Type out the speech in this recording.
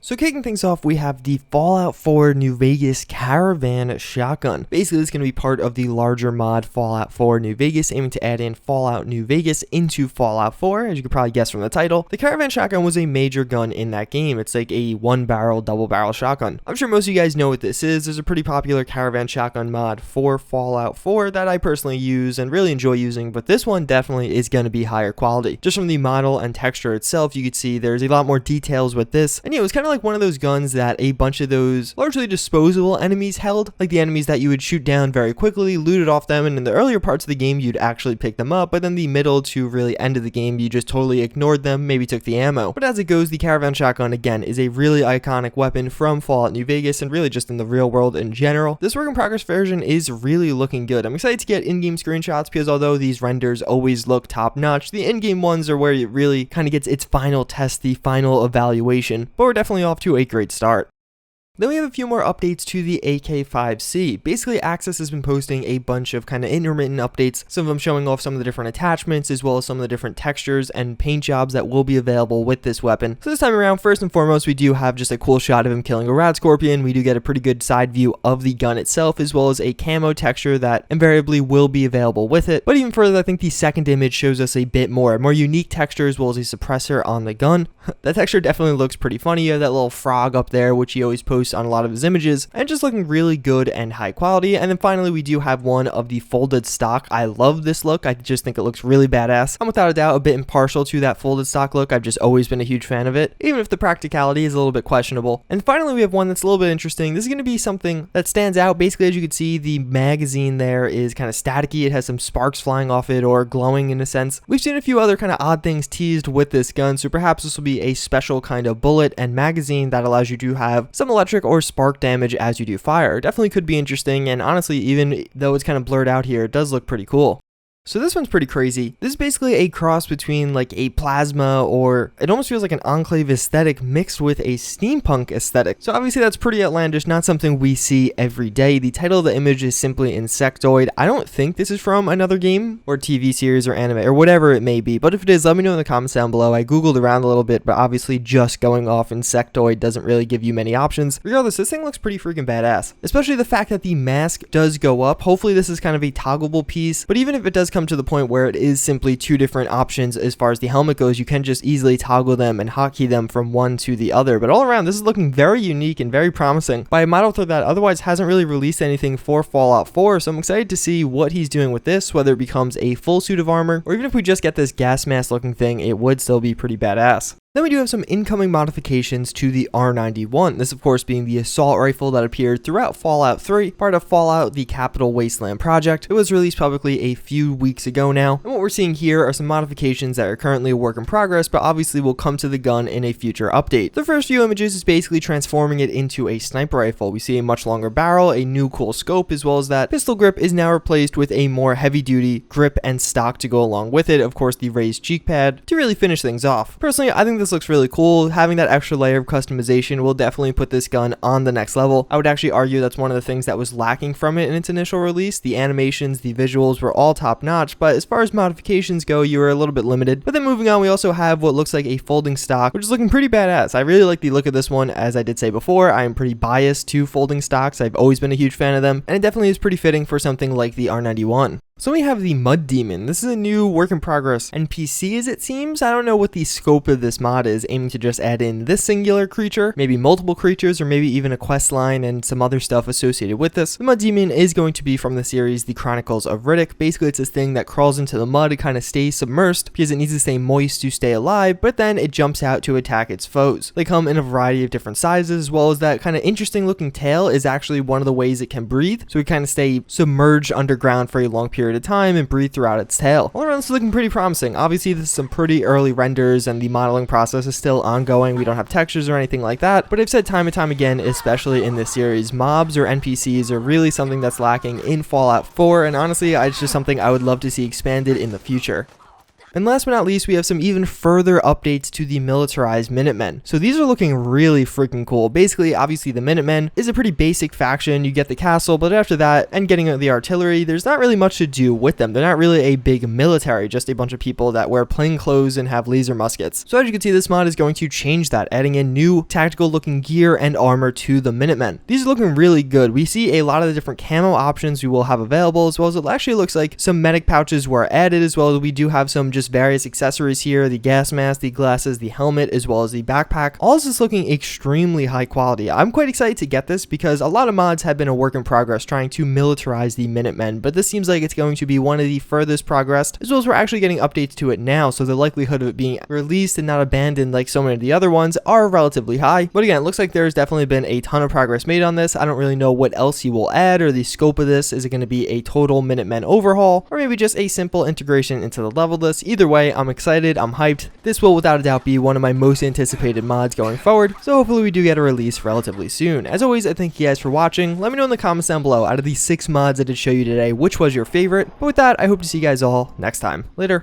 So kicking things off, we have the Fallout 4 New Vegas Caravan Shotgun. Basically, it's going to be part of the larger mod Fallout 4 New Vegas, aiming to add in Fallout New Vegas into Fallout 4, as you could probably guess from the title. The Caravan Shotgun was a major gun in that game. It's like a one-barrel, double-barrel shotgun. I'm sure most of you guys know what this is. There's a pretty popular Caravan Shotgun mod for Fallout 4 that I personally use and really enjoy using, but this one definitely is going to be higher quality. Just from the model and texture itself, you could see there's a lot more details with this, and yeah, it was kind of like one of those guns that a bunch of those largely disposable enemies held, like the enemies that you would shoot down very quickly, loot it off them, and in the earlier parts of the game you'd actually pick them up, but then the middle to really end of the game you just totally ignored them, maybe took the ammo. But as it goes, the Caravan Shotgun again is a really iconic weapon from Fallout New Vegas and really just in the real world in general. This work in progress version is really looking good. I'm excited to get in-game screenshots because although these renders always look top notch, the in-game ones are where it really kind of gets its final test, the final evaluation, but we're definitely off to a great start. Then we have a few more updates to the AK-5C. Basically, Access has been posting a bunch of kind of intermittent updates, some of them showing off some of the different attachments as well as some of the different textures and paint jobs that will be available with this weapon. So this time around, first and foremost, we do have just a cool shot of him killing a rat scorpion. We do get a pretty good side view of the gun itself as well as a camo texture that invariably will be available with it. But even further, I think the second image shows us a bit more unique texture as well as a suppressor on the gun. That texture definitely looks pretty funny. You have that little frog up there, which he always posts on a lot of his images, and just looking really good and high quality. And then finally, we do have one of the folded stock. I love this look. I just think it looks really badass. I'm without a doubt a bit impartial to that folded stock look. I've just always been a huge fan of it, even if the practicality is a little bit questionable. And finally, we have one that's a little bit interesting. This is going to be something that stands out. Basically, as you can see, the magazine there is kind of staticky. It has some sparks flying off it or glowing in a sense. We've seen a few other kind of odd things teased with this gun, so perhaps this will be a special kind of bullet and magazine that allows you to have some electric or spark damage as you do fire. Definitely could be interesting, and honestly, even though it's kind of blurred out here, it does look pretty cool. So this one's pretty crazy. This is basically a cross between like a plasma, or it almost feels like an enclave aesthetic mixed with a steampunk aesthetic. So obviously that's pretty outlandish, not something we see every day. The title of the image is simply Insectoid. I don't think this is from another game or TV series or anime or whatever it may be, but if it is, let me know in the comments down below. I googled around a little bit, but obviously just going off Insectoid doesn't really give you many options. Regardless, this thing looks pretty freaking badass, especially the fact that the mask does go up. Hopefully this is kind of a toggleable piece, but even if it does come to the point where it is simply two different options as far as the helmet goes, you can just easily toggle them and hotkey them from one to the other. But all around, this is looking very unique and very promising by a mod author that otherwise hasn't really released anything for Fallout 4, so I'm excited to see what he's doing with this, whether it becomes a full suit of armor, or even if we just get this gas mask looking thing, it would still be pretty badass. Then we do have some incoming modifications to the R91, this of course being the assault rifle that appeared throughout Fallout 3, part of Fallout the Capital Wasteland project. It was released publicly a few weeks ago now, and what we're seeing here are some modifications that are currently a work in progress, but obviously will come to the gun in a future update. The first few images is basically transforming it into a sniper rifle. We see a much longer barrel, a new cool scope, as well as that pistol grip is now replaced with a more heavy-duty grip and stock to go along with it. Of course, the raised cheek pad to really finish things off. Personally, I think this looks really cool. Having that extra layer of customization will definitely put this gun on the next level. I would actually argue that's one of the things that was lacking from it in its initial release. The animations, the visuals were all top notch, but as far as modifications go, you were a little bit limited. But then moving on, we also have what looks like a folding stock, which is looking pretty badass. I really like the look of this one. As I did say before, I am pretty biased to folding stocks. I've always been a huge fan of them, and it definitely is pretty fitting for something like the R91. So we have the Mud Demon. This is a new work in progress NPC as it seems. I don't know what the scope of this mod is, aiming to just add in this singular creature, maybe multiple creatures, or maybe even a quest line and some other stuff associated with this. The Mud Demon is going to be from the series The Chronicles of Riddick. Basically it's this thing that crawls into the mud and kind of stays submersed because it needs to stay moist to stay alive, but then it jumps out to attack its foes. They come in a variety of different sizes, as well as that kind of interesting looking tail is actually one of the ways it can breathe, so it kind of stay submerged underground for a long period of time and breathe throughout its tail. All around, this is looking pretty promising. Obviously this is some pretty early renders and the modeling process is still ongoing. We don't have textures or anything like that, but I've said time and time again, especially in this series, mobs or NPCs are really something that's lacking in Fallout 4, and honestly it's just something I would love to see expanded in the future. And last but not least, we have some even further updates to the Militarized Minutemen. So these are looking really freaking cool. Basically, obviously the Minutemen is a pretty basic faction. You get the castle, but after that and getting the artillery, there's not really much to do with them. They're not really a big military, just a bunch of people that wear plain clothes and have laser muskets. So as you can see, this mod is going to change that, adding in new tactical looking gear and armor to the Minutemen. These are looking really good. We see a lot of the different camo options we will have available, as well as it actually looks like some medic pouches were added, as well as we do have some just various accessories here, the gas mask, the glasses, the helmet, as well as the backpack. All this is looking extremely high quality. I'm quite excited to get this because a lot of mods have been a work in progress trying to militarize the Minutemen, but this seems like it's going to be one of the furthest progressed, as well as we're actually getting updates to it now, so the likelihood of it being released and not abandoned like so many of the other ones are relatively high. But again, it looks like there's definitely been a ton of progress made on this. I don't really know what else he will add or the scope of this. Is it going to be a total Minutemen overhaul, or maybe just a simple integration into the level list? Either way, I'm excited, I'm hyped. This will without a doubt be one of my most anticipated mods going forward, so hopefully we do get a release relatively soon. As always, I thank you guys for watching. Let me know in the comments down below, out of these 6 mods I did show you today, which was your favorite. But with that, I hope to see you guys all next time. Later.